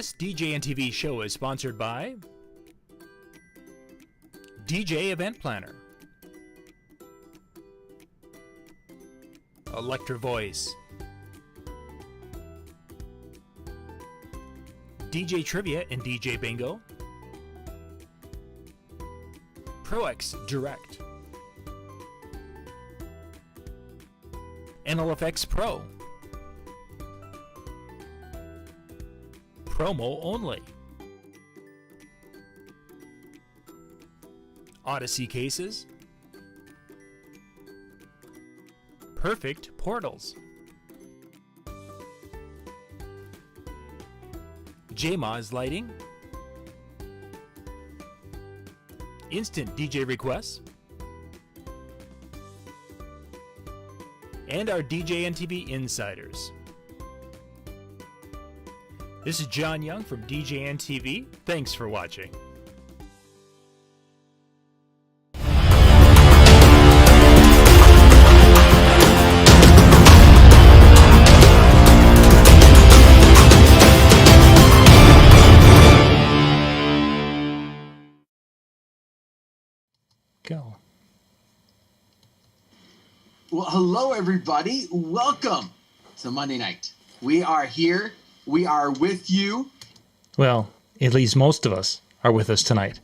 This DJNTV show is sponsored by DJ Event Planner, Electra Voice, DJ Trivia and DJ Bingo, ProX Direct, NLFX Pro, Promo Only, Odyssey Cases, Perfect Portals, JMOZ Lighting, Instant DJ Requests, and our DJNTV Insiders. This is John Young from DJNTV. Thanks for watching. Go. Well, hello, everybody. Welcome to Monday night. We are here. We are with you. Well, at least most of us are with us tonight.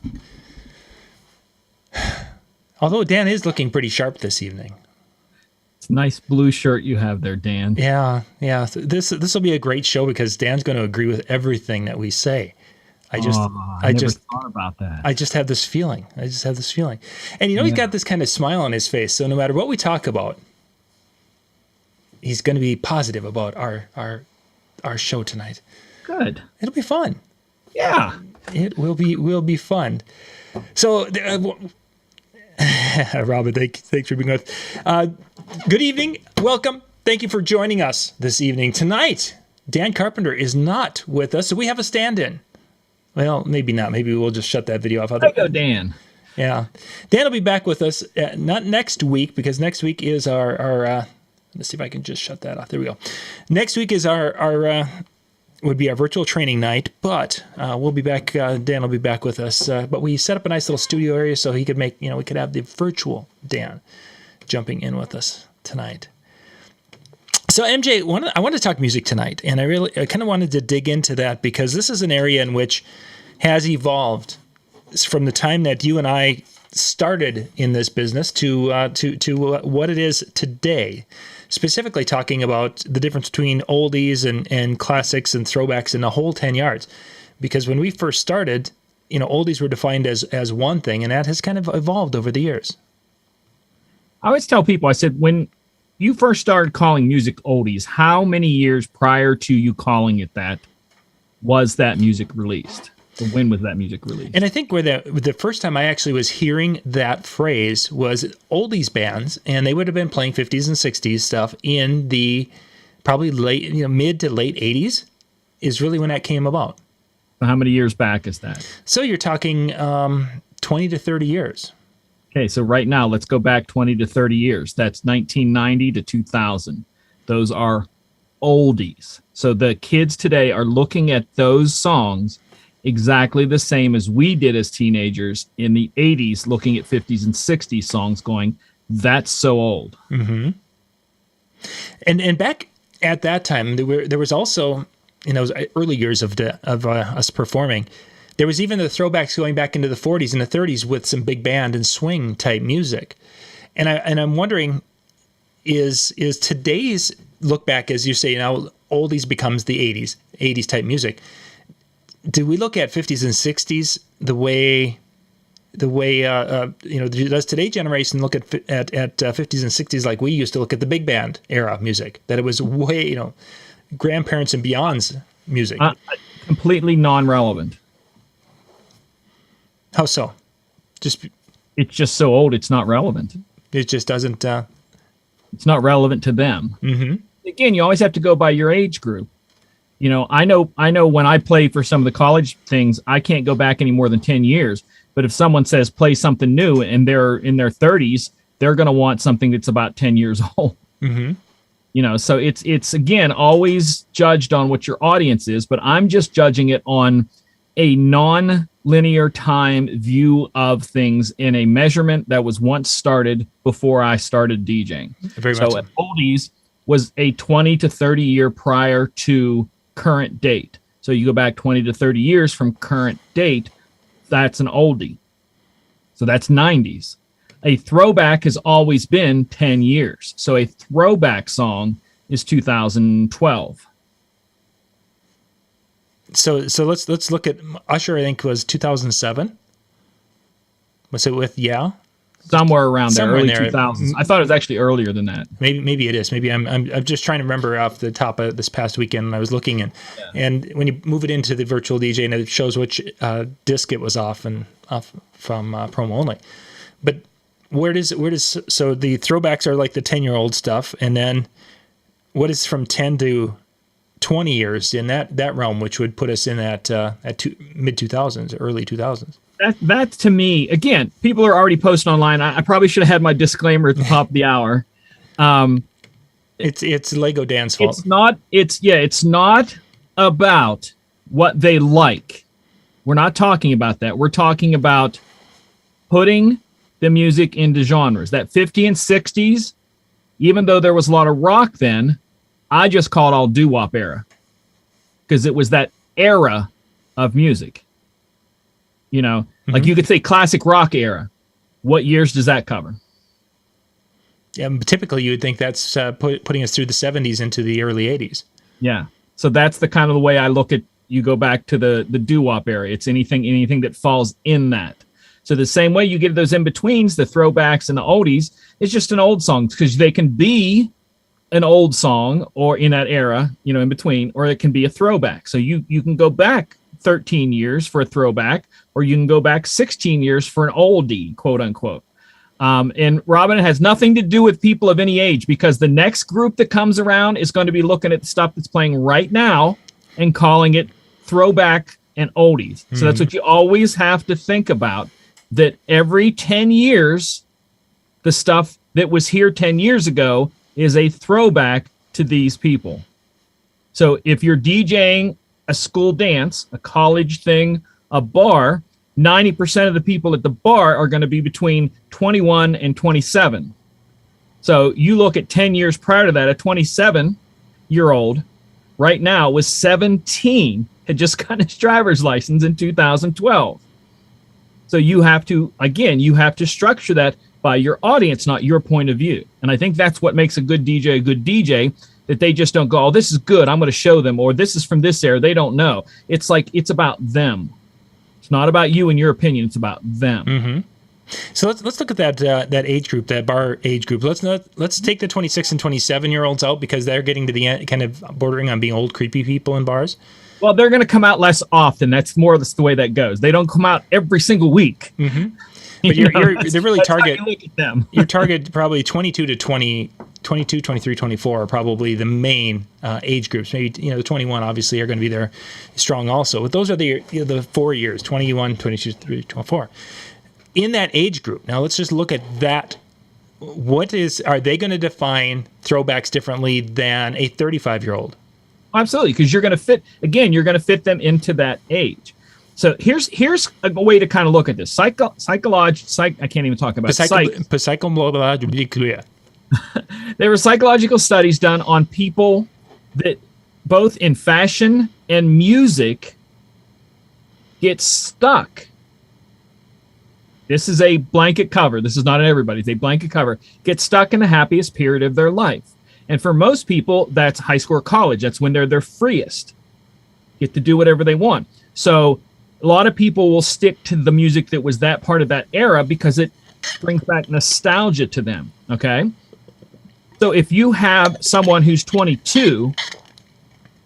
Although Dan is looking pretty sharp this evening. It's a nice blue shirt you have there, Dan. Yeah. This will be a great show because Dan's going to agree with everything that we say. I never thought about that. I just have this feeling. And he's got this kind of smile on his face. So no matter what we talk about, he's going to be positive about our show tonight. Good. It'll be fun. Yeah. It will be fun. So, Robin, thanks for being with us. Good evening. Welcome. Thank you for joining us this evening. Tonight, Dan Carpenter is not with us, so we have a stand-in. Well, maybe not. Maybe we'll just shut that video off. There you go, Dan. Yeah. Dan will be back with us, not next week, because next week is our let's see if I can just shut that off. There we go. Next week is would be our virtual training night, but we'll be back. Dan will be back with us. But we set up a nice little studio area so he could we could have the virtual Dan jumping in with us tonight. So MJ, I want to talk music tonight, and I kind of wanted to dig into that because this is an area in which has evolved from the time that you and I started in this business to what it is today. Specifically talking about the difference between oldies and classics and throwbacks and the whole 10 yards. Because when we first started, oldies were defined as one thing, and that has kind of evolved over the years. I always tell people, I said, when you first started calling music oldies, how many years prior to you calling it that was that music released? Or when was that music released? And I think where the first time I actually was hearing that phrase was oldies bands, and they would have been playing 50s and 60s stuff in the probably late, mid to late 80s is really when that came about. How many years back is that? So you're talking 20 to 30 years. Okay, so right now, let's go back 20 to 30 years. That's 1990 to 2000. Those are oldies. So the kids today are looking at those songs exactly the same as we did as teenagers in the 80s, looking at 50s and 60s songs going, that's so old. Mm-hmm. And back at that time, there was also, in those early years of us performing, there was even the throwbacks going back into the 40s and the 30s with some big band and swing type music. And I'm wondering, is today's look back, as you say, now oldies becomes the 80s type music. Do we look at 50s and 60s the way does today's generation look at 50s and 60s like we used to look at the big band era music, that it was way, grandparents and beyond's music? Completely non-relevant. How so? It's just so old, it's not relevant. It just doesn't... It's not relevant to them. Mm-hmm. Again, you always have to go by your age group. I know when I play for some of the college things, I can't go back any more than 10 years. But if someone says play something new and they're in their 30s, they're going to want something that's about 10 years old. Mm-hmm. So it's again always judged on what your audience is, but I'm just judging it on a non-linear time view of things in a measurement that was once started before I started DJing. Very much so. Oldies was a 20 to 30 year prior to current date. So you go back 20 to 30 years from current date, that's an oldie. So that's 90s. A throwback has always been 10 years. So a throwback song is 2012. So let's look at Usher. I think was 2007. Was it with somewhere around there, Somewhere in early there. 2000s? I thought it was actually earlier than that. Maybe it is. Maybe I'm just trying to remember off the top of this past weekend. And I was looking and when you move it into the virtual DJ, and it shows which disc it was off from promo only. But where does so the throwbacks are like the 10-year-old stuff, and then what is from 10 to 20 years in that realm, which would put us in that mid 2000s, early 2000s. That to me, again, people are already posting online. I probably should have had my disclaimer at the top of the hour. It's Lego Dan's fault. It's not about what they like. We're not talking about that. We're talking about putting the music into genres. That 50s and 60s, even though there was a lot of rock then, I just call it all doo-wop era because it was that era of music. Like you could say classic rock era. What years does that cover? Yeah, typically you would think that's putting us through the 70s into the early 80s. Yeah. So that's the kind of the way I look at, you go back to the doo-wop era. It's anything that falls in that. So the same way you get those in-betweens, the throwbacks and the oldies, it's just an old song because they can be an old song or in that era, in between, or it can be a throwback. So you can go back 13 years for a throwback, or you can go back 16 years for an oldie, quote unquote. And Robin, it has nothing to do with people of any age because the next group that comes around is going to be looking at the stuff that's playing right now and calling it throwback and oldies. So that's what you always have to think about, that every 10 years, the stuff that was here 10 years ago is a throwback to these people. So if you're DJing a school dance, a college thing, a bar, 90% of the people at the bar are going to be between 21 and 27. So you look at 10 years prior to that, a 27-year-old right now was 17, had just gotten his driver's license in 2012. So you have to structure that by your audience, not your point of view. And I think that's what makes a good DJ, that they just don't go, oh, this is good, I'm going to show them, or this is from this era, they don't know. It's like, it's about them. It's not about you and your opinion, it's about them. Mm-hmm. So let's look at that age group, that bar age group. Let's take the 26 and 27-year-olds out because they're getting to the end, kind of bordering on being old, creepy people in bars. Well, they're going to come out less often. That's more of the way that goes. They don't come out every single week. Mm-hmm. But they're really target. You look at them. Your target probably 22 to 22, 23, 24 are probably the main age groups. Maybe the 21 obviously are going to be there strong also. But those are the 4 years: 21, 22, 23, 24. In that age group, now let's just look at that. Are they going to define throwbacks differently than a 35-year-old? Absolutely, because you're going to fit them into that age. So here's a way to kind of look at this. I can't even talk about Psychological. There were psychological studies done on people that both in fashion and music get stuck. This is a blanket cover. This is not everybody. It's a blanket cover. Get stuck in the happiest period of their life. And for most people, that's high school or college. That's when they're their freest. Get to do whatever they want. So a lot of people will stick to the music that was that part of that era because it brings back nostalgia to them. Okay. So if you have someone who's 22,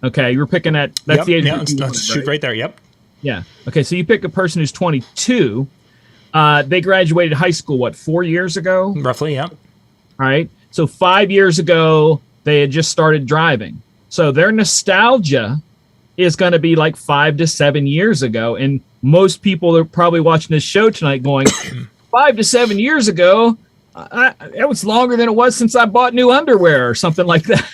okay, you're picking that's the age. Let's shoot right there. Yep. Yeah. Okay. So you pick a person who's 22. They graduated high school, 4 years ago? Roughly, yeah. All right. So 5 years ago, they had just started driving. So their nostalgia is going to be like 5 to 7 years ago. And most people are probably watching this show tonight going, 5 to 7 years ago, It was longer than it was since I bought new underwear or something like that.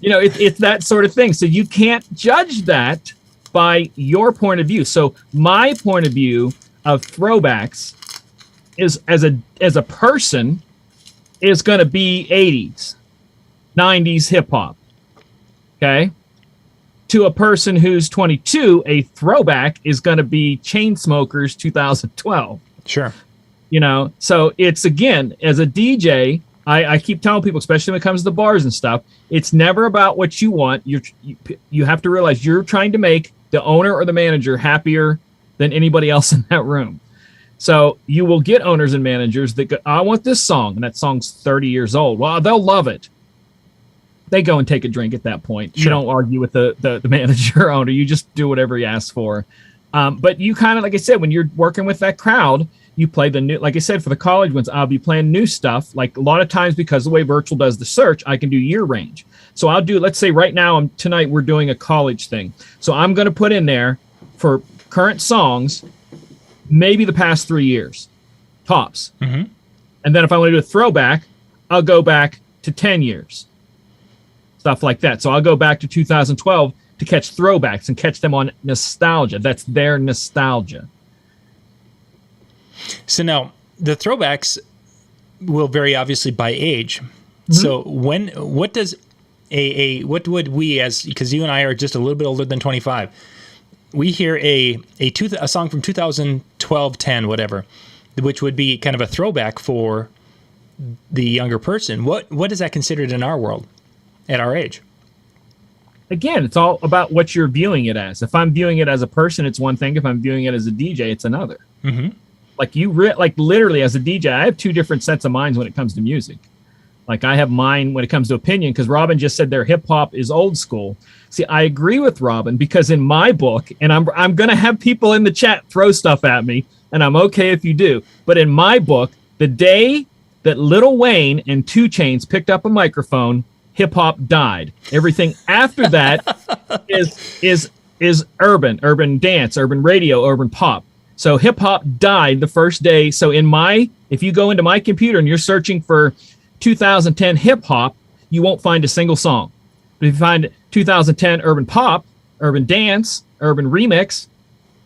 It's that sort of thing. So you can't judge that by your point of view. So my point of view of Throwbacks is as a person is going to be 80s, 90s hip hop. Okay. To a person who's 22, a throwback is going to be Chainsmokers 2012. Sure. So it's, again, as a DJ, I keep telling people, especially when it comes to the bars and stuff, it's never about what you want. You have to realize you're trying to make the owner or the manager happier than anybody else in that room. So you will get owners and managers that go, I want this song, and that song's 30 years old. Well, they'll love it. They go and take a drink at that point. Sure. You don't argue with the manager or owner. You just do whatever he asks for. But you kind of, like I said, when you're working with that crowd, you play the new, like I said, for the college ones, I'll be playing new stuff. Like a lot of times, because the way virtual does the search, I can do year range. So I'll do, let's say right now, tonight we're doing a college thing. So I'm going to put in there for current songs, maybe the past 3 years, tops. Mm-hmm. And then if I want to do a throwback, I'll go back to 10 years. Stuff like that. So I'll go back to 2012 to catch throwbacks and catch them on nostalgia. That's their nostalgia. So now the throwbacks will vary obviously by age. Mm-hmm. So what would we, as, because you and I are just a little bit older than 25, we hear a song from 2012, 10, whatever, which would be kind of a throwback for the younger person. What is that considered in our world at our age? Again, it's all about what you're viewing it as. If I'm viewing it as a person, it's one thing. If I'm viewing it as a DJ, it's another. Mm-hmm. Like literally as a DJ, I have two different sets of minds when it comes to music. Like I have mine when it comes to opinion, because Robin just said their hip hop is old school. See, I agree with Robin, because in my book, and I'm going to have people in the chat throw stuff at me, and I'm okay if you do. But in my book, the day that Lil Wayne and 2 Chainz picked up a microphone, hip hop died. Everything after that is urban dance, urban radio, urban pop. So hip hop died the first day. So if you go into my computer and you're searching for 2010 hip hop, you won't find a single song. But if you find 2010 urban pop, urban dance, urban remix,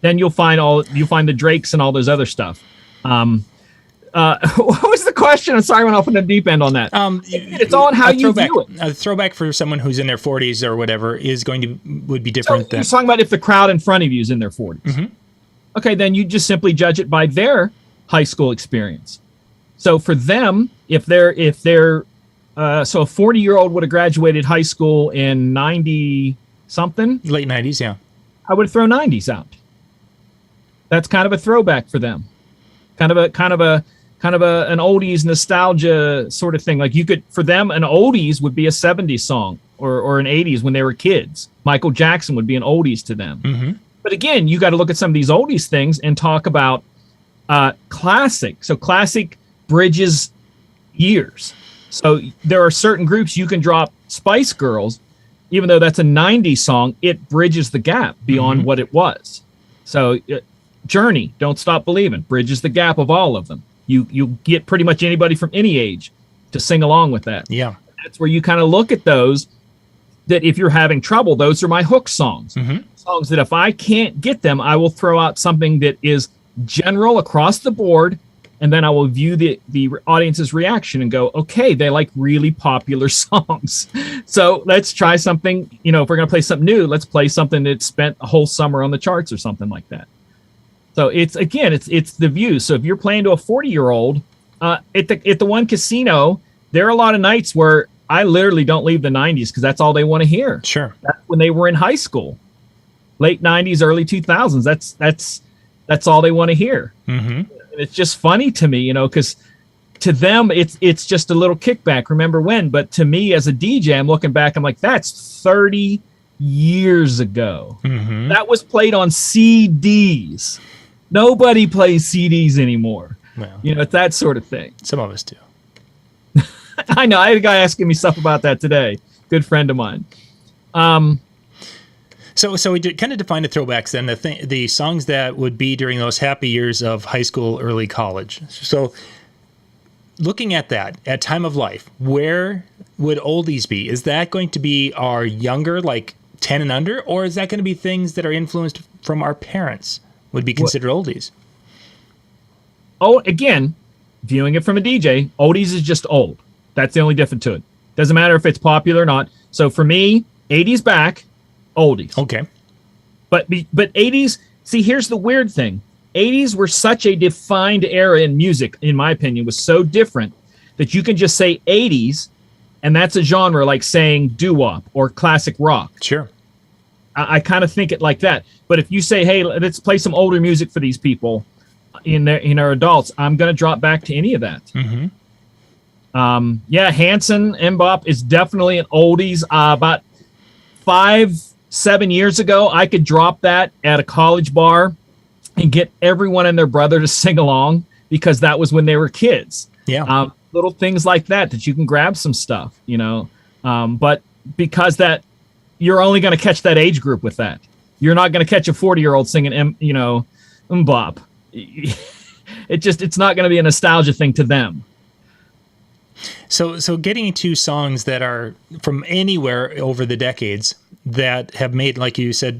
then you'll find the Drakes and all those other stuff. What was the question? I'm sorry, I went off in the deep end on that. It's all on how you view it. A throwback for someone who's in their 40s or whatever would be different. You're talking about if the crowd in front of you is in their 40s. Mm-hmm. Okay, then you just simply judge it by their high school experience. So for them, if they're so a 40-year-old would have graduated high school in 90 something, late 90s, yeah. I would throw 90s out. That's kind of a throwback for them. Kind of an oldies nostalgia sort of thing. Like for them, an oldies would be a 70s song or an 80s when they were kids. Michael Jackson would be an oldies to them. Mm-hmm. But again, you got to look at some of these oldies things and talk about classic. So classic bridges years. So there are certain groups you can drop Spice Girls, even though that's a 90s song, it bridges the gap beyond what it was. So Journey, Don't Stop Believing, bridges the gap of all of them. You get pretty much anybody from any age to sing along with that. Yeah. That's where you kind of look at those, that if you're having trouble, those are my hook songs. Mm-hmm. Songs that if I can't get them, I will throw out something that is general across the board, and then I will view the audience's reaction and go, okay, they like really popular songs. So let's try something, if we're going to play something new, let's play something that spent a whole summer on the charts or something like that. So it's the view. So if you're playing to a 40-year-old at the one casino, there are a lot of nights where I literally don't leave the 90s because that's all they want to hear. Sure. That's when they were in high school, late 90s, early 2000s. That's all they want to hear. Mm-hmm. And it's just funny to me, because to them it's just a little kickback. Remember when? But to me as a DJ, I'm looking back, I'm like, that's 30 years ago. Mm-hmm. That was played on CDs. Nobody plays CDs anymore. Well, it's that sort of thing. Some of us do. I know. I had a guy asking me stuff about that today. Good friend of mine. So we kind of defined the throwbacks then, the songs that would be during those happy years of high school, early college. So looking at that at time of life, where would oldies be? Is that going to be our younger, like 10 and under, or is that going to be things that are influenced from our parents would be considered oldies? Oh, again, viewing it from a DJ, oldies is just old. That's the only difference to it. Doesn't matter if it's popular or not. So for me, 80s back, oldies. Okay. But 80s, see, here's the weird thing. 80s were such a defined era in music, in my opinion, was so different that you can just say 80s, and that's a genre like saying doo-wop or classic rock. Sure. I kind of think it like that. But if you say, hey, let's play some older music for these people in our adults, I'm going to drop back to any of that. Mm-hmm. Yeah, Hanson Mbop is definitely an oldies. About 5-7 years ago, I could drop that at a college bar and get everyone and their brother to sing along because that was when they were kids. Yeah. Little things like that you can grab some stuff, you know. But because that you're only going to catch that age group with that. You're not going to catch a 40-year-old singing, Mbop. It's not going to be a nostalgia thing to them. So getting into songs that are from anywhere over the decades that have made, like you said,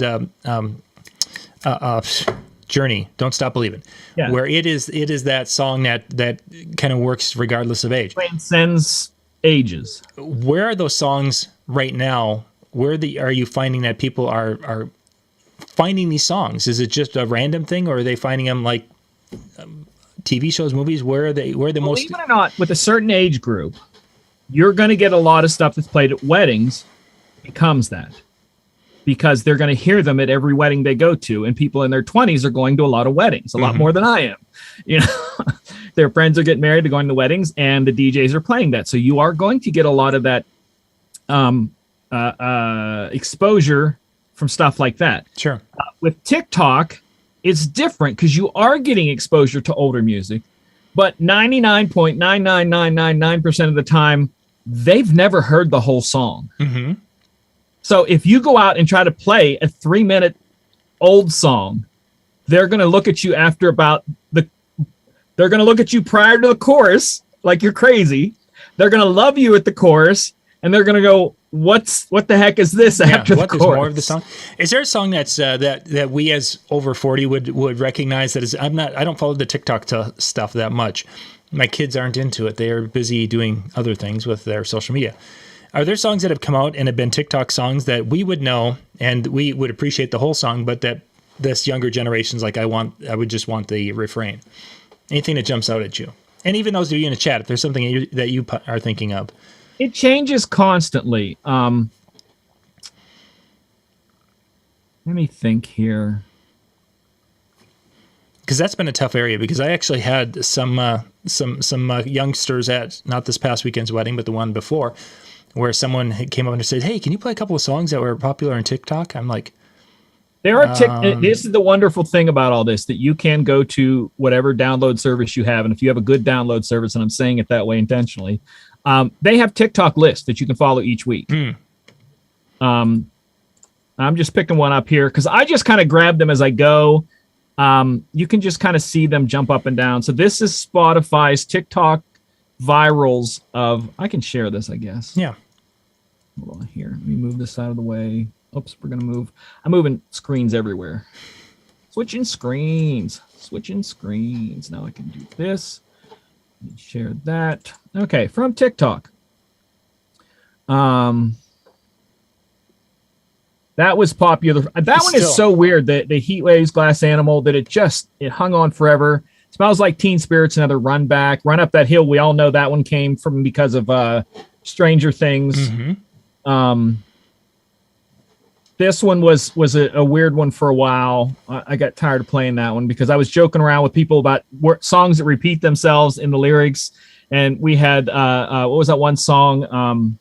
Journey, Don't Stop Believing, where it is that song that kind of works regardless of age. Transcends ages. Where are those songs right now? Are you finding that people are finding these songs? Is it just a random thing, or are they finding them like TV shows, movies? Where are the most? Believe it or not, with a certain age group, you're going to get a lot of stuff that's played at weddings becomes that. Because they're going to hear them at every wedding they go to, and people in their 20s are going to a lot of weddings, a lot more than I am. You know, their friends are getting married, they're going to weddings, and the DJs are playing that. So you are going to get a lot of that exposure from stuff like that. Sure. With TikTok, it's different because you are getting exposure to older music, but 99.99999% of the time, they've never heard the whole song. Mm-hmm. So if you go out and try to play a 3-minute old song, they're going to look at you they're going to look at you prior to the chorus like you're crazy. They're going to love you at the chorus, and they're going to go, what the heck is this after the chorus? More of the song. Is there a song that's that we as over 40 would recognize that is? I don't follow the TikTok stuff that much. My kids aren't into it. They are busy doing other things with their social media. Are there songs that have come out and have been TikTok songs that we would know and we would appreciate the whole song, but that this younger generation's like, I would just want the refrain? Anything that jumps out at you? And even those of you in the chat, if there's something that you are thinking of. It changes constantly. Let me think here. Because that's been a tough area, because I actually had some youngsters at, not this past weekend's wedding, but the one before, where someone came up and said, hey, can you play a couple of songs that were popular on TikTok? I'm like, this is the wonderful thing about all this, that you can go to whatever download service you have. And if you have a good download service, and I'm saying it that way intentionally, they have TikTok lists that you can follow each week. I'm just picking one up here because I just kind of grab them as I go. You can just kind of see them jump up and down. So this is Spotify's TikTok virals of, I can share this, I guess. Yeah. Hold on here. Let me move this out of the way. Oops, we're going to move. I'm moving screens everywhere. Switching screens. Now I can do this. Let me share that. Okay, from TikTok. That was popular. That one is so weird, the Heat Waves Glass Animal, that it hung on forever. Smells Like Teen Spirit's another Run Up That Hill. We all know that one came from because of Stranger Things. Mm-hmm. This one was a weird one for a while. I got tired of playing that one because I was joking around with people about songs that repeat themselves in the lyrics. And we had, what was that one song?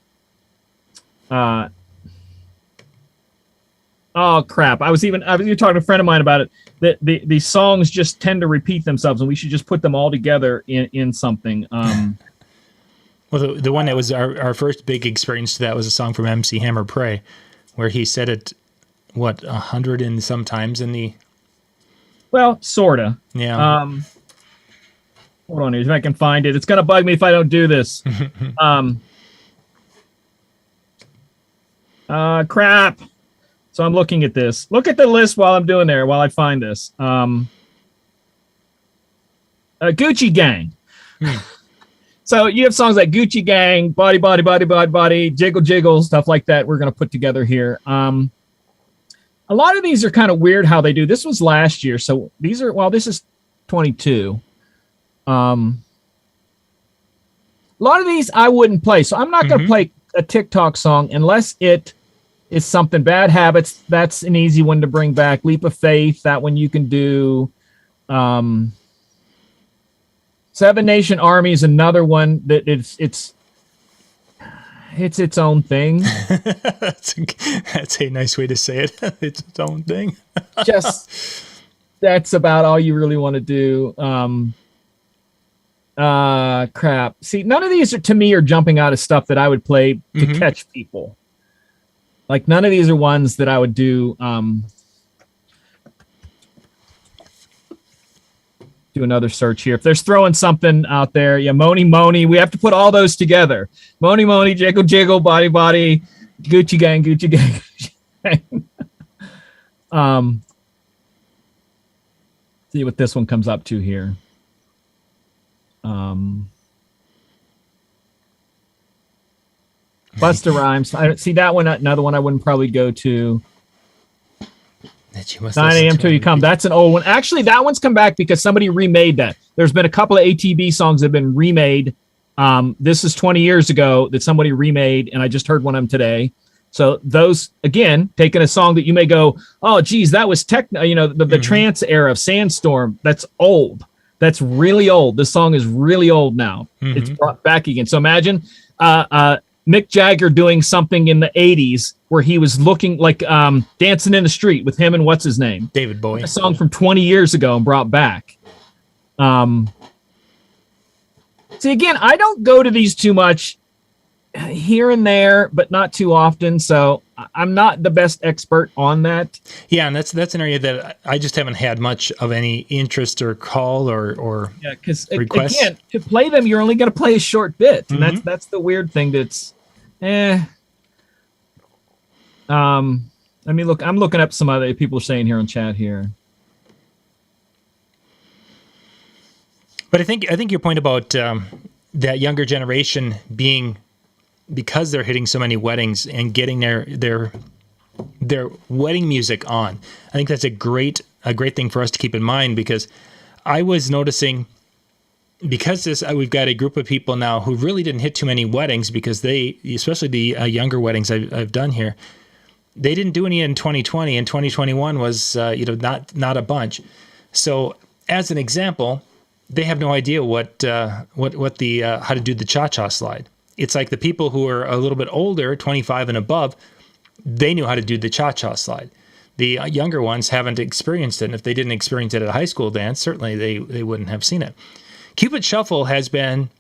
Oh crap! I was talking to a friend of mine about it. That the songs just tend to repeat themselves, and we should just put them all together in something. Well, the one that was our first big experience to that was a song from MC Hammer Pray, where he said it, 100 and some times in the. Well, sorta. Yeah. Hold on here, if I can find it. It's gonna bug me if I don't do this. Crap. So I'm looking at this. Look at the list while I'm doing there, while I find this. Gucci Gang. So you have songs like Gucci Gang, Body, Body, Body, Body, Body, Jiggle, Jiggle, stuff like that we're going to put together here. A lot of these are kind of weird how they do. This was last year. So these are, well, this is 22. A lot of these I wouldn't play. So I'm not going to play a TikTok song unless it is something. Bad Habits, that's an easy one to bring back. Leap of Faith, that one you can do. Seven Nation Army is another one that it's its own thing. That's a nice way to say it. It's its own thing. Just that's about all you really want to do. Crap. See, none of these are, to me, are jumping out of stuff that I would play to catch people. Like none of these are ones that I would do. Do another search here. If there's throwing something out there, yeah, Moni Moni. We have to put all those together. Moni Moni, Jiggle Jiggle, Body Body, Gucci Gang, Gucci Gang. Gucci Gang. See what this one comes up to here. Busta Rhymes. I see that one. Another one I wouldn't probably go to. 9 a.m. till you come. That's an old one. Actually, that one's come back because somebody remade that. There's been a couple of ATB songs that have been remade. This is 20 years ago that somebody remade, and I just heard one of them today. So those, again, taking a song that you may go, oh, geez, that was techno, the trance era of Sandstorm. That's old. That's really old. This song is really old now. It's brought back again. So imagine Mick Jagger doing something in the 80s where he was looking like Dancing in the Street with him and what's his name? David Bowie. A song from 20 years ago and brought back. See, again, I don't go to these too much, here and there, but not too often. So I'm not the best expert on that. Yeah, and that's an area that I just haven't had much of any interest or call or because request. Again, to play them, you're only going to play a short bit, and that's the weird thing. That's Let me look. I'm looking up some other people are saying here on chat here. But I think your point about that younger generation being, because they're hitting so many weddings and getting their wedding music on, I think that's a great thing for us to keep in mind, because I was noticing, because we've got a group of people now who really didn't hit too many weddings, because they, especially the younger weddings I've done here, they didn't do any in 2020, and 2021 was not a bunch. So as an example, they have no idea what the how to do the cha-cha slide. It's like the people who are a little bit older, 25 and above, they knew how to do the cha-cha slide. The younger ones haven't experienced it, and if they didn't experience it at a high school dance, certainly they wouldn't have seen it. Cupid Shuffle has been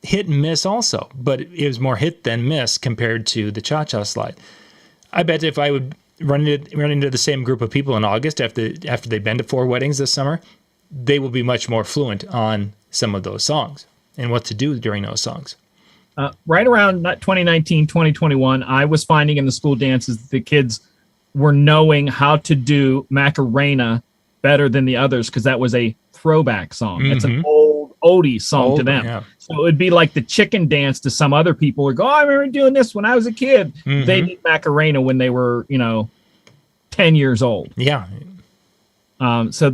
hit and miss also, but it was more hit than miss compared to the cha-cha slide. I bet if I would run into the same group of people in August after they've been to 4 weddings this summer, they will be much more fluent on some of those songs and what to do during those songs. Right around 2019, 2021, I was finding in the school dances that the kids were knowing how to do Macarena better than the others, because that was a throwback song. It's an old Oldies song to them. Yeah. So it would be like the chicken dance to some other people who go, oh, I remember doing this when I was a kid. They did Macarena when they were, 10 years old. Yeah. So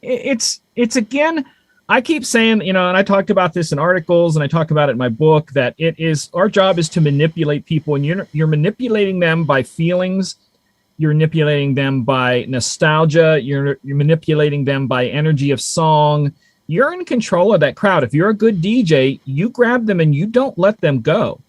it's again, I keep saying, and I talked about this in articles and I talk about it in my book, that it is our job is to manipulate people, and you're manipulating them by feelings. You're manipulating them by nostalgia. You're manipulating them by energy of song. You're in control of that crowd. If you're a good DJ, you grab them and you don't let them go.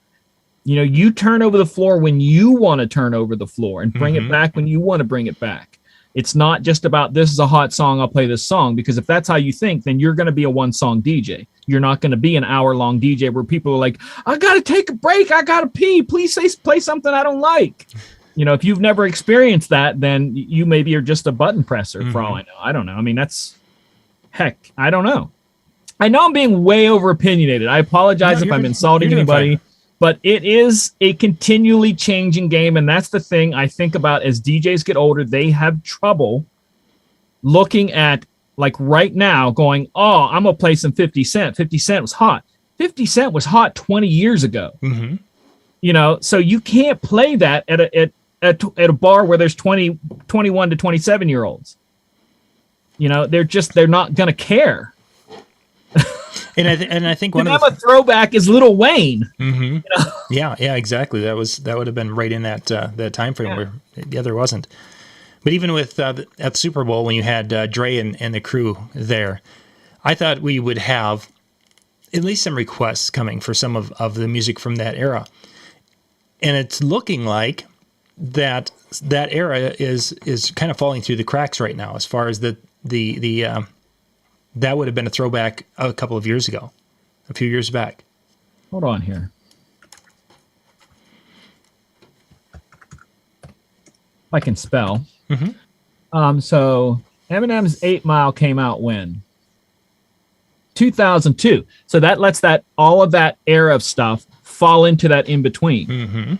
You turn over the floor when you want to turn over the floor, and bring it back when you want to bring it back. It's not just about, this is a hot song, I'll play this song, because if that's how you think, then you're going to be a one-song DJ. You're not going to be an hour-long DJ where people are like, I got to take a break, I got to pee, please play something I don't like. If you've never experienced that, then you maybe are just a button presser for all I know. I don't know. I mean, I don't know. I know I'm being way over opinionated. I apologize if I'm insulting anybody, but it is a continually changing game. And that's the thing I think about as DJs get older, they have trouble looking at, like right now, going, oh, I'm going to play some 50 Cent. 50 Cent was hot. 50 Cent was hot 20 years ago. Mm-hmm. You know, so you can't play that at a bar where there's 21 to 27-year-olds. You know, they're not going to care. And I think one of a throwback is Lil Wayne. Mm-hmm. You know? Yeah, exactly. That would have been right in that time frame where there wasn't. But even with at Super Bowl when you had Dre and the crew there, I thought we would have at least some requests coming for some of the music from that era. And it's looking like that era is kind of falling through the cracks right now as far as the that would have been a throwback a couple of years ago, a few years back. Hold on here. I can spell. Mm-hmm. So Eminem's 8 Mile came out when? 2002. So that lets all of that era of stuff fall into that in between. Mm-hmm.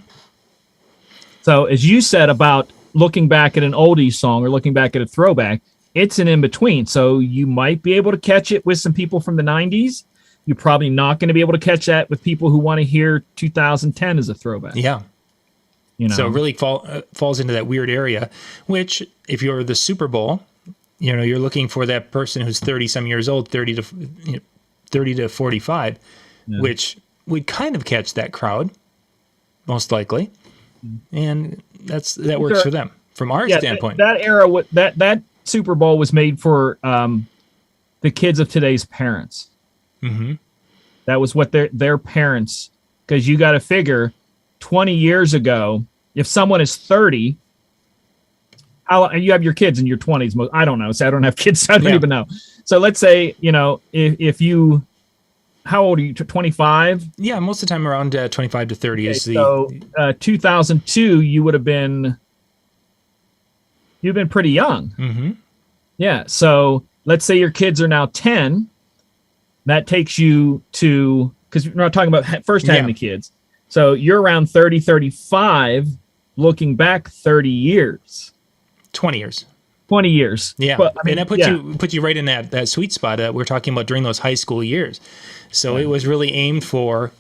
So as you said about looking back at an oldies song or looking back at a throwback, it's an in between. So you might be able to catch it with some people from the 90s. You're probably not going to be able to catch that with people who want to hear 2010 as a throwback. Yeah. You know? So it really falls into that weird area, which if you're the Super Bowl, you know, you're looking for that person who's 30 some years old, 30 to 45, which would kind of catch that crowd most likely. And that works for them from our standpoint. That era, that Super Bowl was made for the kids of today's parents. Mm-hmm. That was what their parents, because you got to figure 20 years ago, if someone is 30, and you have your kids in your 20s, I don't know. So I don't have kids, so I don't even know. So let's say, you know, if you, how old are you? 25? Yeah, most of the time around 25 to 30 is the. So 2002, you've been pretty young. Mm-hmm. Yeah. So let's say your kids are now 10. That takes you to, because we're not talking about first having the kids. So you're around 30, 35, looking back 30 years. 20 years. 20 years. Yeah. But, I mean, and that put you right in that sweet spot that we're talking about during those high school years. So it was really aimed for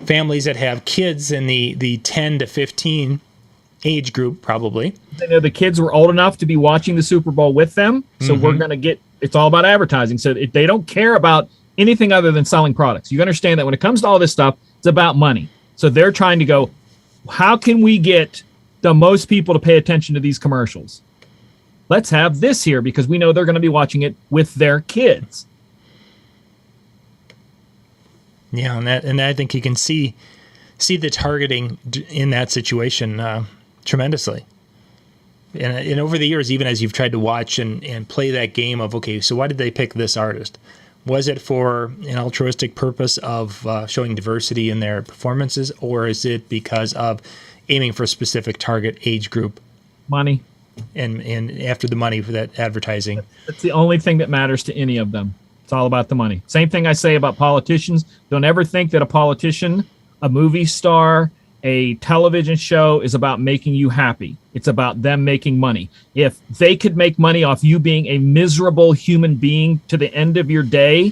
families that have kids in the 10 to 15 age group, probably. You know, the kids were old enough to be watching the Super Bowl with them. So we're going to get, it's all about advertising. So they don't care about anything other than selling products. You understand that when it comes to all this stuff, it's about money. So they're trying to go, how can we get the most people to pay attention to these commercials? Let's have this here because we know they're going to be watching it with their kids. Yeah, and I think you can see the targeting in that situation tremendously. And over the years, even as you've tried to watch and play that game of, okay, so why did they pick this artist? Was it for an altruistic purpose of showing diversity in their performances, or is it because of aiming for a specific target age group? Money. And after the money for that advertising. That's the only thing that matters to any of them. It's all about the money. Same thing I say about politicians. Don't ever think that a politician, a movie star, a television show is about making you happy. It's about them making money. If they could make money off you being a miserable human being to the end of your day,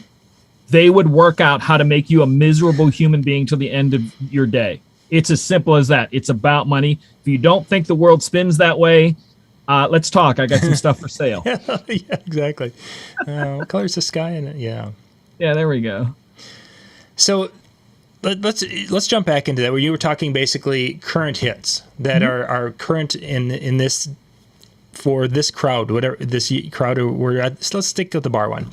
they would work out how to make you a miserable human being to the end of your day. It's as simple as that. It's about money. If you don't think the world spins that way, let's talk. I got some stuff for sale. Yeah, exactly. What color's the sky in it? Yeah. Yeah, there we go. So let's jump back into that where you were talking basically current hits that are current in this for this crowd, whatever this crowd we're at. So let's stick with the bar one.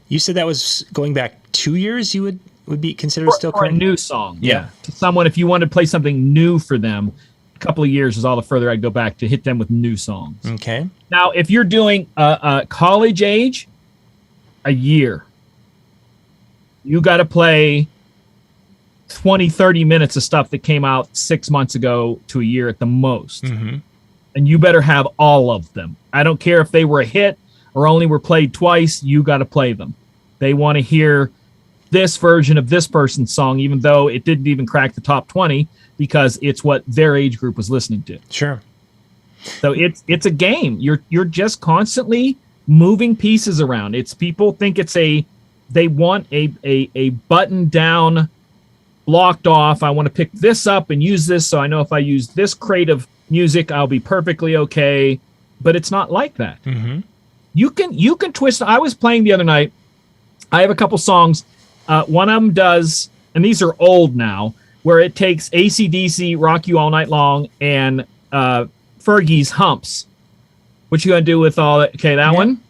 You said that was going back 2 years. You would be considered still current. For a new song. Yeah. To someone, if you wanted to play something new for them, a couple of years is all the further I'd go back to hit them with new songs. Okay. Now, if you're doing college age, a year, you got to play 20, 30 minutes of stuff that came out 6 months ago to a year at the most. Mm-hmm. And you better have all of them. I don't care if they were a hit or only were played twice, you got to play them. They want to hear this version of this person's song, even though it didn't even crack the top 20, because it's what their age group was listening to. Sure. So it's a game. You're just constantly moving pieces around. It's people think they want a button down, blocked off. I want to pick this up and use this, so I know if I use this crate of music, I'll be perfectly okay. But it's not like that. Mm-hmm. You can twist. I was playing the other night. I have a couple songs. One of them does, and these are old now, where it takes AC/DC, Rock You All Night Long, and Fergie's Humps. What you gonna do with all that? Okay, that one.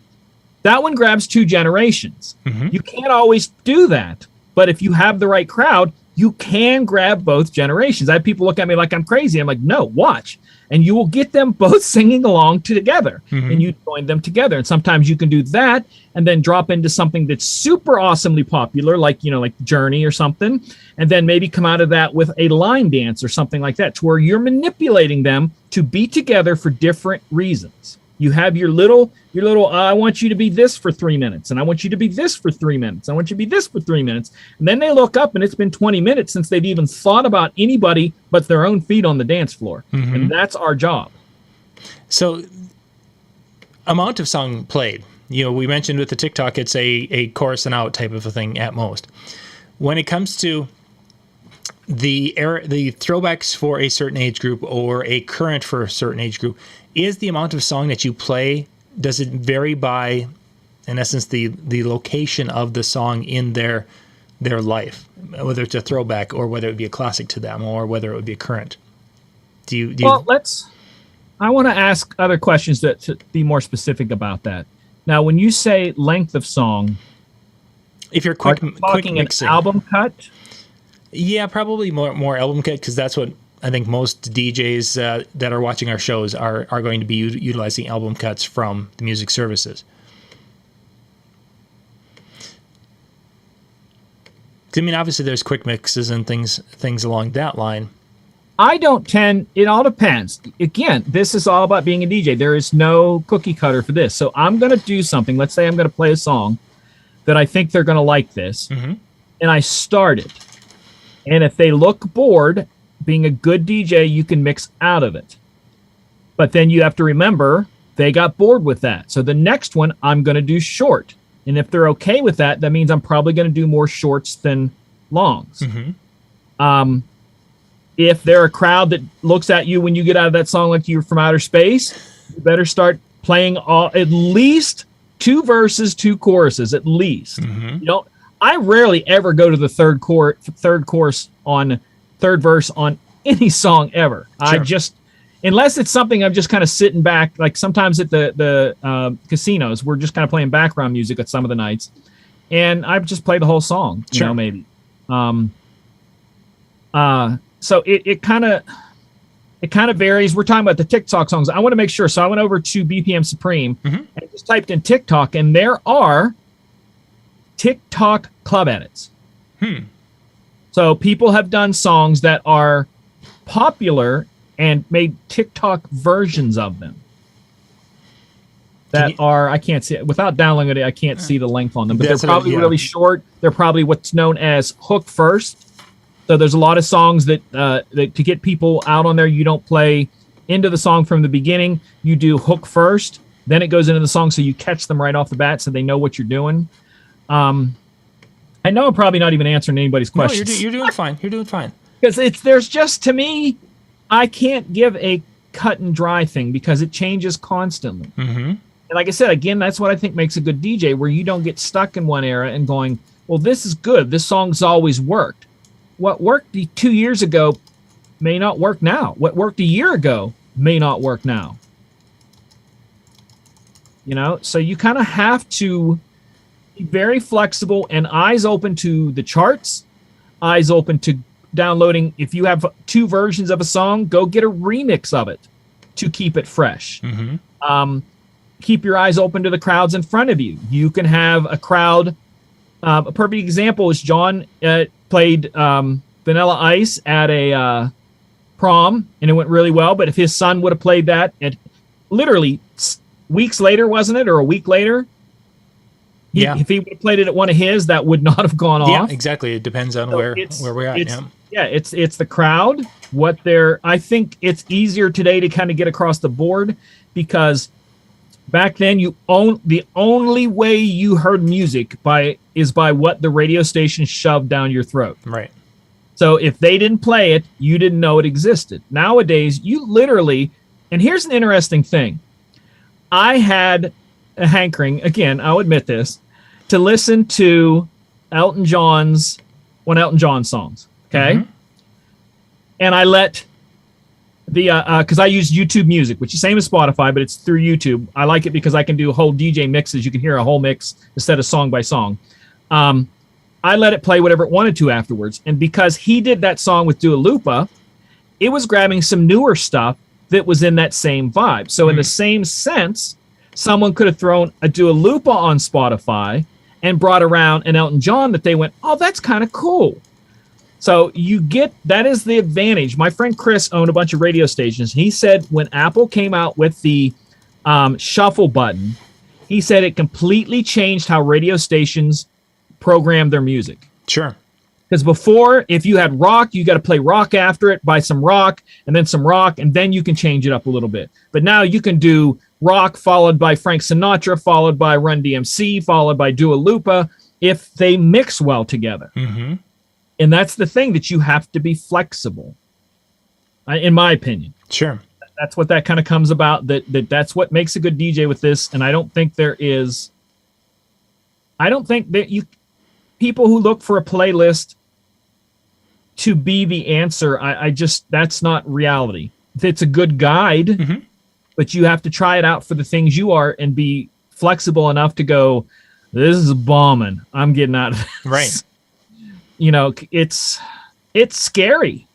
That one grabs two generations. Mm-hmm. You can't always do that, but if you have the right crowd, you can grab both generations. I have people look at me like I'm crazy. I'm like, no, watch. And you will get them both singing along together, and you join them together. And sometimes you can do that and then drop into something that's super awesomely popular, like Journey or something, and then maybe come out of that with a line dance or something like that, to where you're manipulating them to be together for different reasons. You have your little, I want you to be this for 3 minutes, and I want you to be this for 3 minutes. I want you to be this for 3 minutes. And then they look up and it's been 20 minutes since they've even thought about anybody but their own feet on the dance floor. Mm-hmm. And that's our job. So amount of song played, we mentioned with the TikTok, it's a chorus and out type of a thing at most. When it comes to the throwbacks for a certain age group or a current for a certain age group, is the amount of song that you play, does it vary by, in essence, the location of the song in their life, whether it's a throwback or whether it would be a classic to them or whether it would be a current? I want to ask other questions to be more specific about that. Now, when you say length of song, if you're quick mixing, an album cut? Yeah, probably more album cut, because that's what I think most DJs that are watching our shows are going to be utilizing album cuts from the music services. I mean, obviously there's quick mixes and things along that line. It all depends. Again, this is all about being a DJ. There is no cookie cutter for this. So I'm going to do something. Let's say I'm going to play a song that I think they're going to like this. Mm-hmm. And I start it. And if they look bored, being a good DJ, you can mix out of it. But then you have to remember they got bored with that. So the next one, I'm going to do short. And if they're okay with that, that means I'm probably going to do more shorts than longs. Mm-hmm. If they're a crowd that looks at you when you get out of that song like you're from outer space, you better start playing at least 2 verses, 2 choruses, at least. Mm-hmm. I rarely ever go to the third verse on any song ever. Sure. I just, unless it's something I'm just kind of sitting back, like sometimes at the casinos, we're just kind of playing background music at some of the nights, and I just play the whole song, sure. Maybe. So it kind of varies. We're talking about the TikTok songs. I want to make sure. So I went over to BPM Supreme and just typed in TikTok, and there are TikTok club edits. So people have done songs that are popular and made TikTok versions of them. I can't see it without downloading it. I can't see the length on them, but they're probably really short. They're probably what's known as hook first. So there's a lot of songs that to get people out on there, you don't play into the song from the beginning. You do hook first, then it goes into the song, so you catch them right off the bat, so they know what you're doing. I know I'm probably not even answering anybody's questions. No, you're doing fine. You're doing fine. Because there's just, to me, I can't give a cut and dry thing because it changes constantly. Mm-hmm. And like I said, again, that's what I think makes a good DJ, where you don't get stuck in one era and going, well, this is good. This song's always worked. What worked 2 years ago may not work now. What worked a year ago may not work now. So you kind of have to be very flexible and eyes open to the charts, eyes open to downloading. If you have 2 versions of a song, go get a remix of it to keep it fresh. Mm-hmm. Keep your eyes open to the crowds in front of you. You can have a crowd. A perfect example is John played Vanilla Ice at a prom, and it went really well. But if his son would have played that at literally weeks later, wasn't it, or a week later, If he would have played it at one of his, that would not have gone Yeah, off. exactly. It depends on where we're at. It's the crowd. I think it's easier today to kind of get across the board, because back then the only way you heard music is by what the radio station shoved down your throat. Right. So if they didn't play it, you didn't know it existed. Nowadays, you literally, and here's an interesting thing. I had a hankering, again, I'll admit this, to listen to Elton John's songs. Okay. Mm-hmm. And I let because I use YouTube Music, which is same as Spotify, but it's through YouTube. I like it because I can do whole DJ mixes. You can hear a whole mix instead of song by song. I let it play whatever it wanted to afterwards. And because he did that song with Dua Lipa, it was grabbing some newer stuff that was in that same vibe. So in the same sense, someone could have thrown a Dua Lipa on Spotify and brought around an Elton John that they went, oh, that's kind of cool. So that is the advantage. My friend Chris owned a bunch of radio stations. He said when Apple came out with the shuffle button, he said it completely changed how radio stations program their music. Sure. Because before, if you had rock, you got to play rock after it, buy some rock, and then some rock, and then you can change it up a little bit. But now you can do rock followed by Frank Sinatra, followed by Run DMC, followed by Dua Lipa, if they mix well together. Mm-hmm. And that's the thing, that you have to be flexible, in my opinion. Sure. That's what that kind of comes about, that's what makes a good DJ with this. And I don't think that people who look for a playlist to be the answer, that's not reality. It's a good guide, mm-hmm. but you have to try it out for the things you are and be flexible enough to go, this is bombing. I'm getting out of this. Right. It's scary,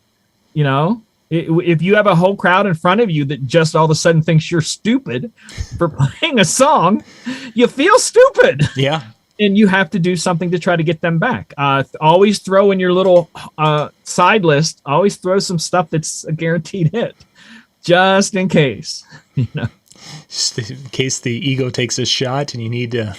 if you have a whole crowd in front of you that just all of a sudden thinks you're stupid for playing a song, you feel stupid. Yeah. And you have to do something to try to get them back. Always throw in your little side list, always throw some stuff that's a guaranteed hit, just in case, Just in case the ego takes a shot and you need to...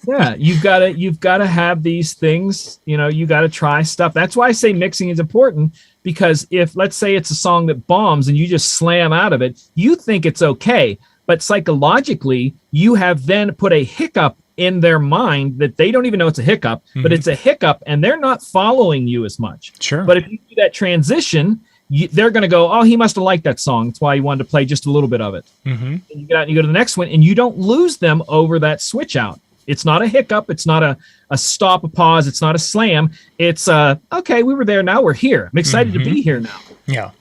Yeah, you've got to have these things, you got to try stuff. That's why I say mixing is important, because if, let's say it's a song that bombs and you just slam out of it, you think it's okay, but psychologically you have then put a hiccup in their mind that they don't even know it's a hiccup, mm-hmm. but it's a hiccup and they're not following you as much. Sure. But if you do that transition, they're going to go, oh, he must have liked that song. That's why he wanted to play just a little bit of it. Mm-hmm. And you get out and you go to the next one, and you don't lose them over that switch out. It's not a hiccup. It's not a stop, a pause. It's not a slam. It's okay, we were there. Now we're here. I'm excited to be here now. Yeah.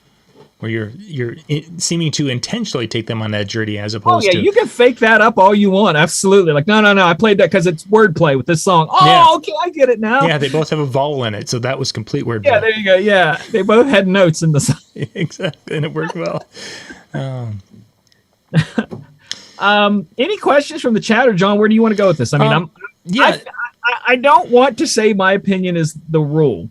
Where you're seeming to intentionally take them on that journey as opposed to... you can fake that up all you want. Absolutely. Like, no. I played that because it's wordplay with this song. Oh, yeah. Okay, I get it now. Yeah, they both have a vowel in it. So that was complete wordplay. Yeah, there you go. Yeah, they both had notes in the song. Exactly. And it worked well. Any questions from the chat, or John, where do you want to go with this? I mean, I don't want to say my opinion is the rule.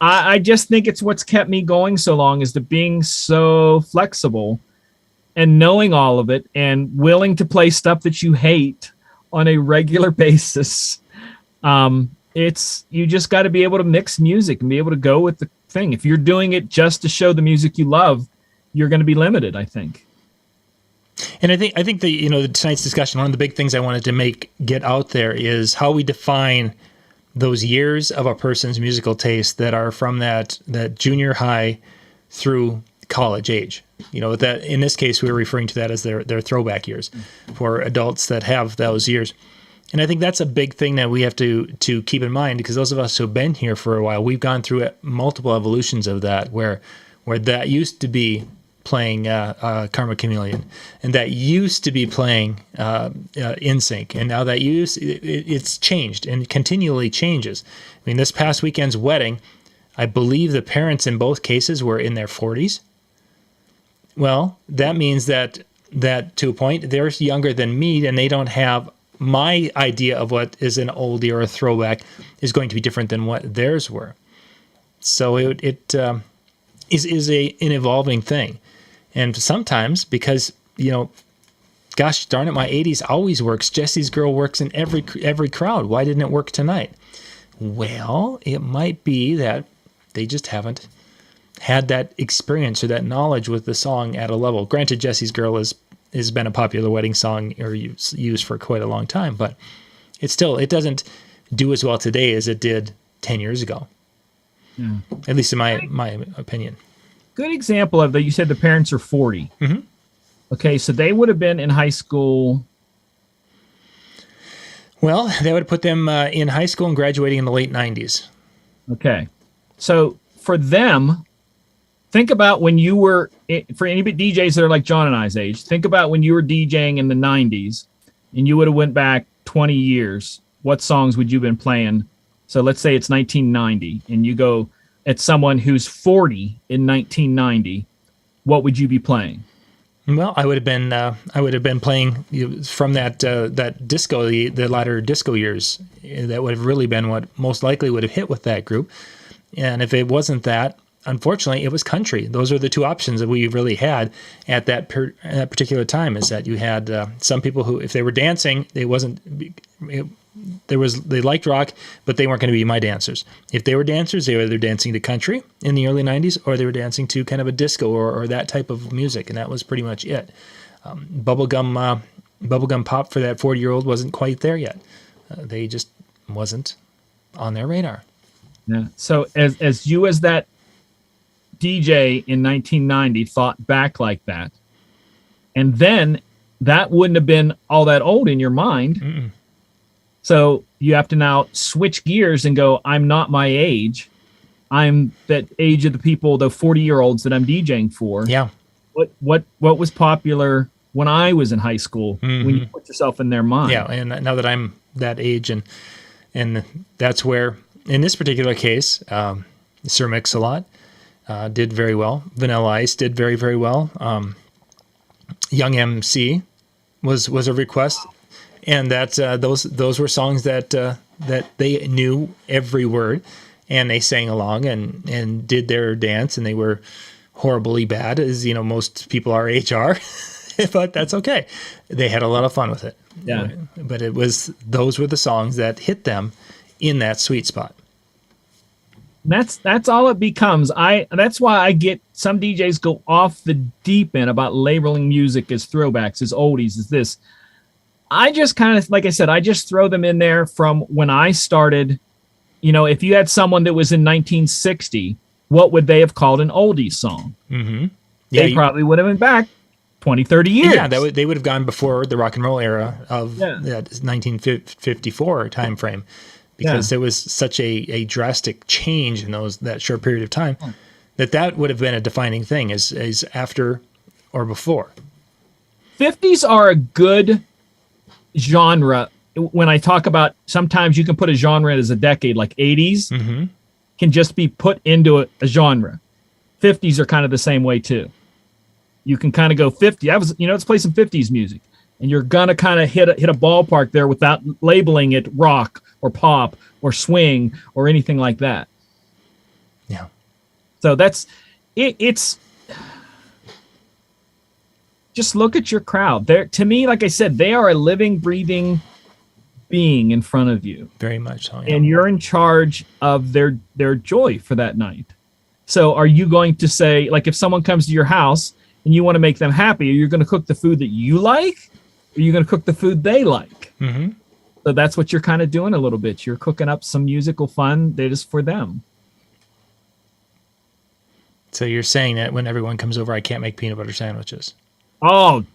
I just think it's what's kept me going so long, is the being so flexible and knowing all of it and willing to play stuff that you hate on a regular basis. You just got to be able to mix music and be able to go with the thing. If you're doing it just to show the music you love, you're going to be limited, I think. And I think the tonight's discussion, one of the big things I wanted to get out there is how we define those years of a person's musical taste that are from that junior high through college age. That in this case we were referring to that as their throwback years for adults that have those years. And I think that's a big thing that we have to keep in mind, because those of us who have been here for a while, we've gone through multiple evolutions of that, where that used to be playing Karma Chameleon, and that used to be playing NSYNC, and now that it's changed and continually changes. I mean, this past weekend's wedding, I believe the parents in both cases were in their 40s. Well, that means that to a point, they're younger than me, and they don't have my idea of what is an oldie or a throwback is going to be different than what theirs were. So it is an evolving thing. And sometimes, because, God gosh darn it, my 80s always works. Jesse's Girl works in every crowd. Why didn't it work tonight? Well, it might be that they just haven't had that experience or that knowledge with the song at a level. Granted, Jesse's Girl has been a popular wedding song or used for quite a long time, but it doesn't do as well today as it did 10 years ago. Yeah. At least in my opinion. Good example of that. You said the parents are 40. Mm-hmm. Okay, so they would have been in high school. Well, they would have put them in high school and graduating in the late 90s. Okay, so for them, think about when you were, for any DJs that are like John and I's age, think about when you were DJing in the 90s and you would have went back 20 years. What songs would you have been playing? So let's say it's 1990 and you go at someone who's 40 in 1990, what would you be playing? Well, I would have been playing from that disco, the latter disco years. That would have really been what most likely would have hit with that group. And if it wasn't that, unfortunately, it was country. Those are the two options that we really had at that particular time. Is that you had some people who, if they were dancing, they liked rock, but they weren't going to be my dancers. If they were dancers, they were either dancing to country in the early 90s or they were dancing to kind of a disco or that type of music, and that was pretty much it. Bubblegum pop for that 40-year-old wasn't quite there yet. They just wasn't on their radar. Yeah. So as you as that DJ in 1990 thought back like that, and then that wouldn't have been all that old in your mind. Mm-mm. So you have to now switch gears and go, I'm not my age. I'm that age of the people, the 40-year-olds that I'm DJing for. Yeah. What was popular when I was in high school, mm-hmm. when you put yourself in their mind? Yeah, and now that I'm that age, and that's where, in this particular case, Sir Mix-a-Lot did very well. Vanilla Ice did very, very well. Young MC was a request. And that those were songs that they knew every word, and they sang along and did their dance, and they were horribly bad, as most people our age are, but that's okay. They had a lot of fun with it. Yeah. But those were the songs that hit them in that sweet spot. That's all it becomes. That's why I get some DJs go off the deep end about labeling music as throwbacks, as oldies, as this. I just kind of, like I said, I just throw them in there from when I started. If you had someone that was in 1960, what would they have called an oldies song? Mm-hmm. Yeah, they probably would have been back 20, 30 years. Yeah, they would have gone before the rock and roll era of that 1954 time frame, because there was such a drastic change in that short period of time that would have been a defining thing is after or before. 50s are a good genre. When I talk about, sometimes you can put a genre as a decade, like 80s mm-hmm. can just be put into a genre. 50s are kind of the same way too. You can kind of go 50. Let's play some 50s music, and you're gonna kind of hit a ballpark there without labeling it rock or pop or swing or anything like that. Yeah. So that's it. It's just look at your crowd. To me, like I said, they are a living, breathing being in front of you. Very much so. Yeah. And you're in charge of their joy for that night. So are you going to say, like, if someone comes to your house and you want to make them happy, are you going to cook the food that you like? Or are you going to cook the food they like? Mm-hmm. So that's what you're kind of doing a little bit. You're cooking up some musical fun that is for them. So you're saying that when everyone comes over, I can't make peanut butter sandwiches. Oh,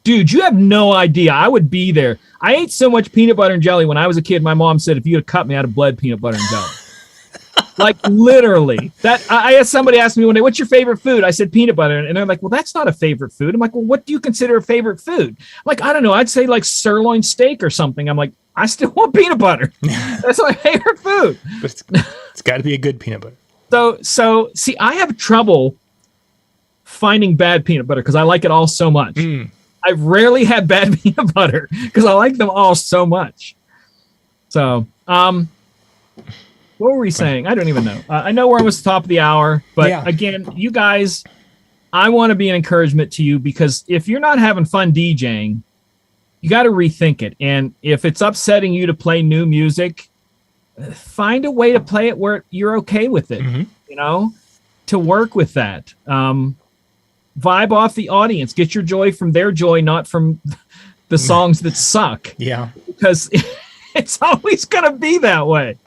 dude, you have no idea. I would be there. I ate so much peanut butter and jelly when I was a kid. My mom said, if you had cut me, I'd have bled peanut butter and jelly. Like, literally. I had somebody ask me one day, what's your favorite food? I said peanut butter. And they're like, well, that's not a favorite food. I'm like, well, what do you consider a favorite food? I'm like, I don't know. I'd say like sirloin steak or something. I'm like, I still want peanut butter. That's my favorite food. But it's got to be a good peanut butter. So see, I have trouble finding bad peanut butter because I like it all so much. I've rarely had bad peanut butter because I like them all so much. So, what were we saying? I don't even know. I know we're almost the top of the hour, but again, you guys, I want to be an encouragement to you, because if you're not having fun DJing, you got to rethink it. And if it's upsetting you to play new music, find a way to play it where you're okay with it, you know, to work with that. Vibe off the audience, get your joy from their joy, not from the songs that suck. Yeah. Because it's always going to be that way.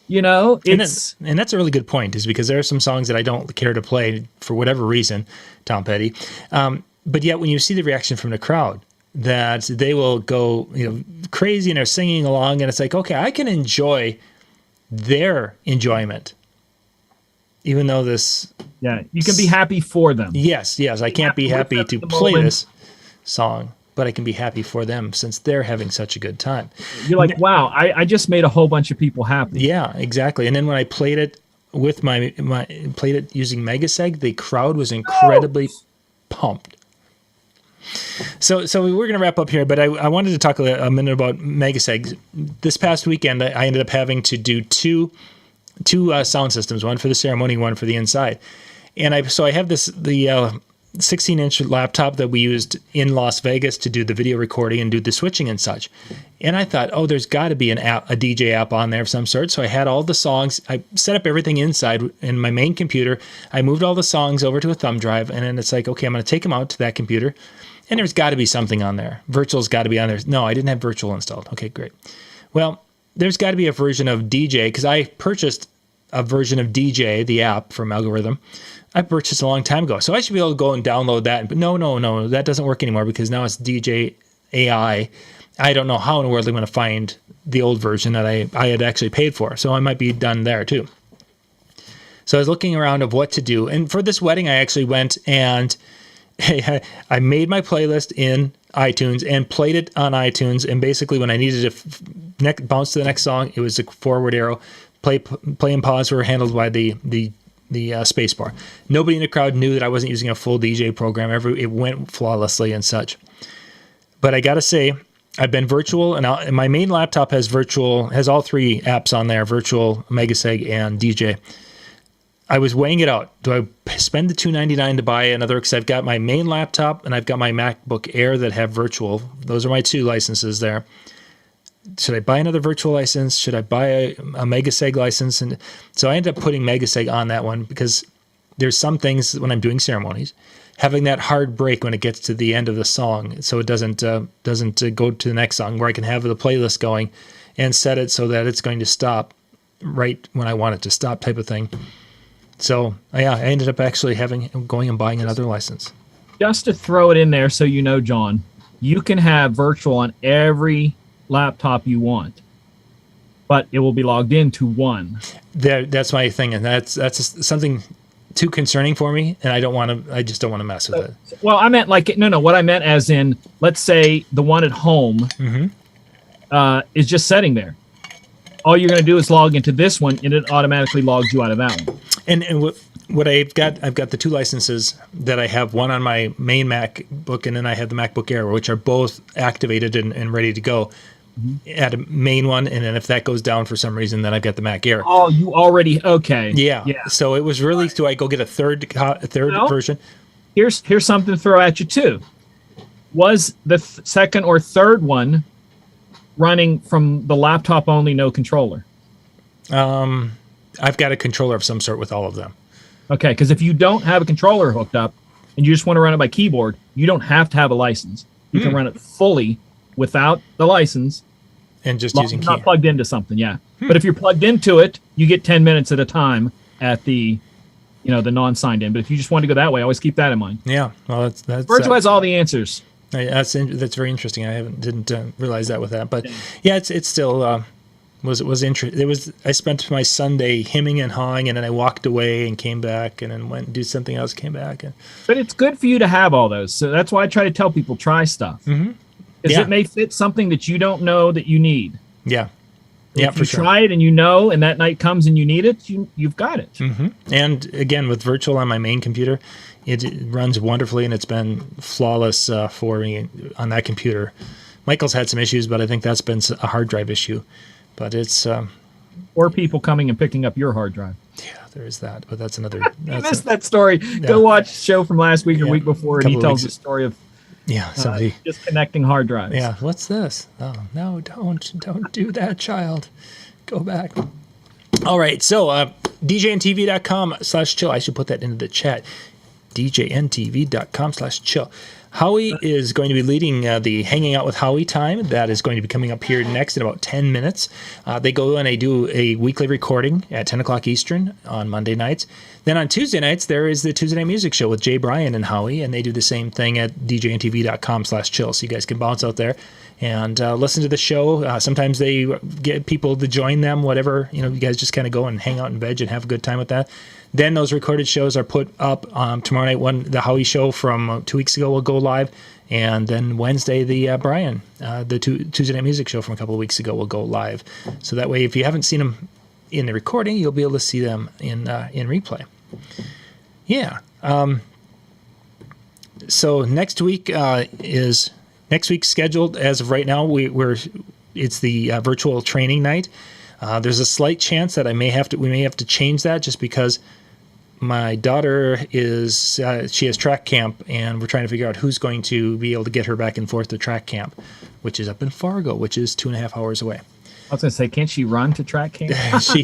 You know, it's and that's a really good point, is because there are some songs that I don't care to play for whatever reason, Tom Petty. But yet when you see the reaction from the crowd, that they will go, crazy and they're singing along, and it's like, okay, I can enjoy their enjoyment, even though this. Yeah, you can be happy for them. Yes, I can't be happy to play this song, but I can be happy for them since they're having such a good time. You're like, wow, I just made a whole bunch of people happy. Yeah, exactly. And then when I played it with played it using Megaseg, the crowd was incredibly pumped. So we're going to wrap up here, but I wanted to talk a minute about Megaseg. This past weekend, I ended up having to do two sound systems, one for the ceremony, one for the inside. And I have the 16-inch laptop that we used in Las Vegas to do the video recording and do the switching and such. And I thought, there's got to be a DJ app on there of some sort. So I had all the songs. I set up everything inside in my main computer. I moved all the songs over to a thumb drive, and then it's like, okay, I'm going to take them out to that computer, and there's got to be something on there. Virtual's got to be on there. No, I didn't have Virtual installed. Okay, great. Well, there's got to be a version of DJ, because I purchased a version of DJ, the app from Algorithm. I purchased a long time ago. So I should be able to go and download that. But no, that doesn't work anymore, because now it's DJ AI. I don't know how in the world I'm going to find the old version that I had actually paid for. So I might be done there too. So I was looking around of what to do. And for this wedding, I actually went and I made my playlist in iTunes and played it on iTunes. And basically when I needed to bounce to the next song, it was a forward arrow. Play and pause were handled by the space bar. Nobody in the crowd knew that I wasn't using a full DJ program. It went flawlessly and such. But I got to say, I've been Virtual, and my main laptop has all three apps on there: Virtual, Megaseg, and DJ. I was weighing it out. Do I spend the $299 to buy another? Because I've got my main laptop and I've got my MacBook Air that have Virtual. Those are my two licenses there. Should I buy another Virtual license? Should I buy a Megaseg license? And so I ended up putting Megaseg on that one, because there's some things when I'm doing ceremonies, having that hard break when it gets to the end of the song, so it doesn't go to the next song, where I can have the playlist going and set it so that it's going to stop right when I want it to stop, type of thing. So yeah, I ended up actually going and buying another license. Just to throw it in there, so you know, John, you can have Virtual on every laptop you want, but it will be logged into one. That's my thing, and that's something too concerning for me, and I just don't want to mess with it. Well, I meant what I meant as in, let's say the one at home is just sitting there. All you're going to do is log into this one, and it automatically logs you out of that one. And what I've got the two licenses that I have, one on my main MacBook, and then I have the MacBook Air, which are both activated and ready to go. Add a main one, and then if that goes down for some reason, then I've got the Mac Air. Oh, you already okay? Yeah. So it was really, do I go get a third version? Here's something to throw at you too. Was the second or third one running from the laptop only, no controller? I've got a controller of some sort with all of them. Okay, because if you don't have a controller hooked up and you just want to run it by keyboard, you don't have to have a license. You can run it fully without the license, and just using not plugged into something. Yeah, but if you're plugged into it, you get 10 minutes at a time at the the non-signed in. But if you just want to go that way, always keep that in mind. Yeah, well, that's Virtual has all the answers. That's very interesting. I didn't realize that with that, but yeah, it's still was interesting. I spent my Sunday hemming and hawing, and then I walked away and came back, and then went and do something else, came back. But it's good for you to have all those. So that's why I try to tell people, try stuff. Because it may fit something that you don't know that you need. Yeah. If you try it and that night comes and you need it, you've got it. And again, with Virtual on my main computer, it runs wonderfully, and it's been flawless for me on that computer. Michael's had some issues, but I think that's been a hard drive issue. But it's or people coming and picking up your hard drive. Yeah, there is that. But that's another. I missed that story. Yeah. Go watch the show from last week or week before, and he tells the story of Yeah, somebody. Just connecting hard drives. Yeah, what's this? Oh, no, don't do that, child. Go back. All right, so DJNTV.com/chill. I should put that into the chat. DJNTV.com/chill. Howie is going to be leading the Hanging Out with Howie time. That is going to be coming up here next in about 10 minutes. They go and they do a weekly recording at 10 o'clock Eastern on Monday nights. Then on Tuesday nights, there is the Tuesday Night Music Show with Jay Bryan and Howie, and they do the same thing at DJNTV.com/chill. So you guys can bounce out there and listen to the show. Sometimes they get people to join them, whatever. You guys just kind of go and hang out and veg and have a good time with that. Then those recorded shows are put up tomorrow night. The Howie show from 2 weeks ago will go live. And then Wednesday, the Brian, the Tuesday Night Music Show from a couple of weeks ago will go live. So that way, if you haven't seen them in the recording, you'll be able to see them in replay. Yeah. So next week is scheduled as of right now. It's the virtual training night. There's a slight chance that we may have to change that just because my daughter she has track camp, and we're trying to figure out who's going to be able to get her back and forth to track camp, which is up in Fargo, which is 2.5 hours away. I was going to say, can't she run to track camp? she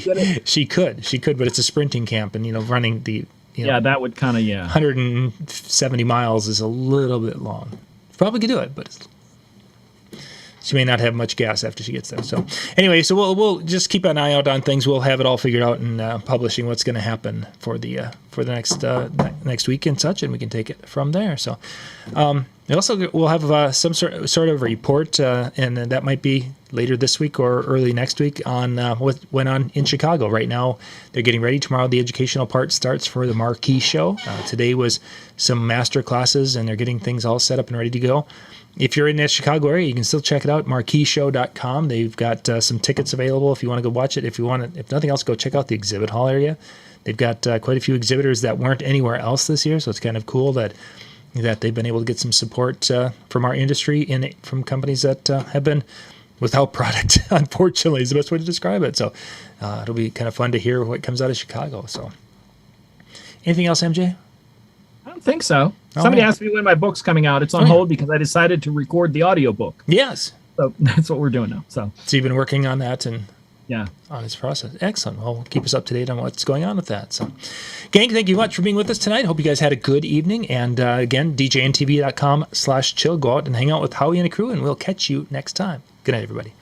could, but it's a sprinting camp, and running the that would kind of 170 miles is a little bit long. Probably could do it, but she may not have much gas after she gets there. So anyway, we'll just keep an eye out on things. We'll have it all figured out and publishing what's going to happen for the next week and such, and we can take it from there. So we'll have some sort of report, and that might be later this week or early next week on what went on in Chicago. Right now, they're getting ready. Tomorrow, the educational part starts for the Marquee Show. Today was some master classes, and they're getting things all set up and ready to go. If you're in the Chicago area, you can still check it out, marqueeshow.com. They've got some tickets available if you want to go watch it. If nothing else, go check out the exhibit hall area. They've got quite a few exhibitors that weren't anywhere else this year, so it's kind of cool that they've been able to get some support from our industry and from companies that have been without product, unfortunately, is the best way to describe it. So it'll be kind of fun to hear what comes out of Chicago. So anything else, MJ? I don't think so. Somebody asked me when my book's coming out. It's on hold because I decided to record the audiobook. Yes. So that's what we're doing now. So you've been working on that and on this process. Excellent. Well, keep us up to date on what's going on with that. So, gang, thank you much for being with us tonight. Hope you guys had a good evening. And again, DJNTV.com/chill. Go out and hang out with Howie and the crew, and we'll catch you next time. Good night, everybody.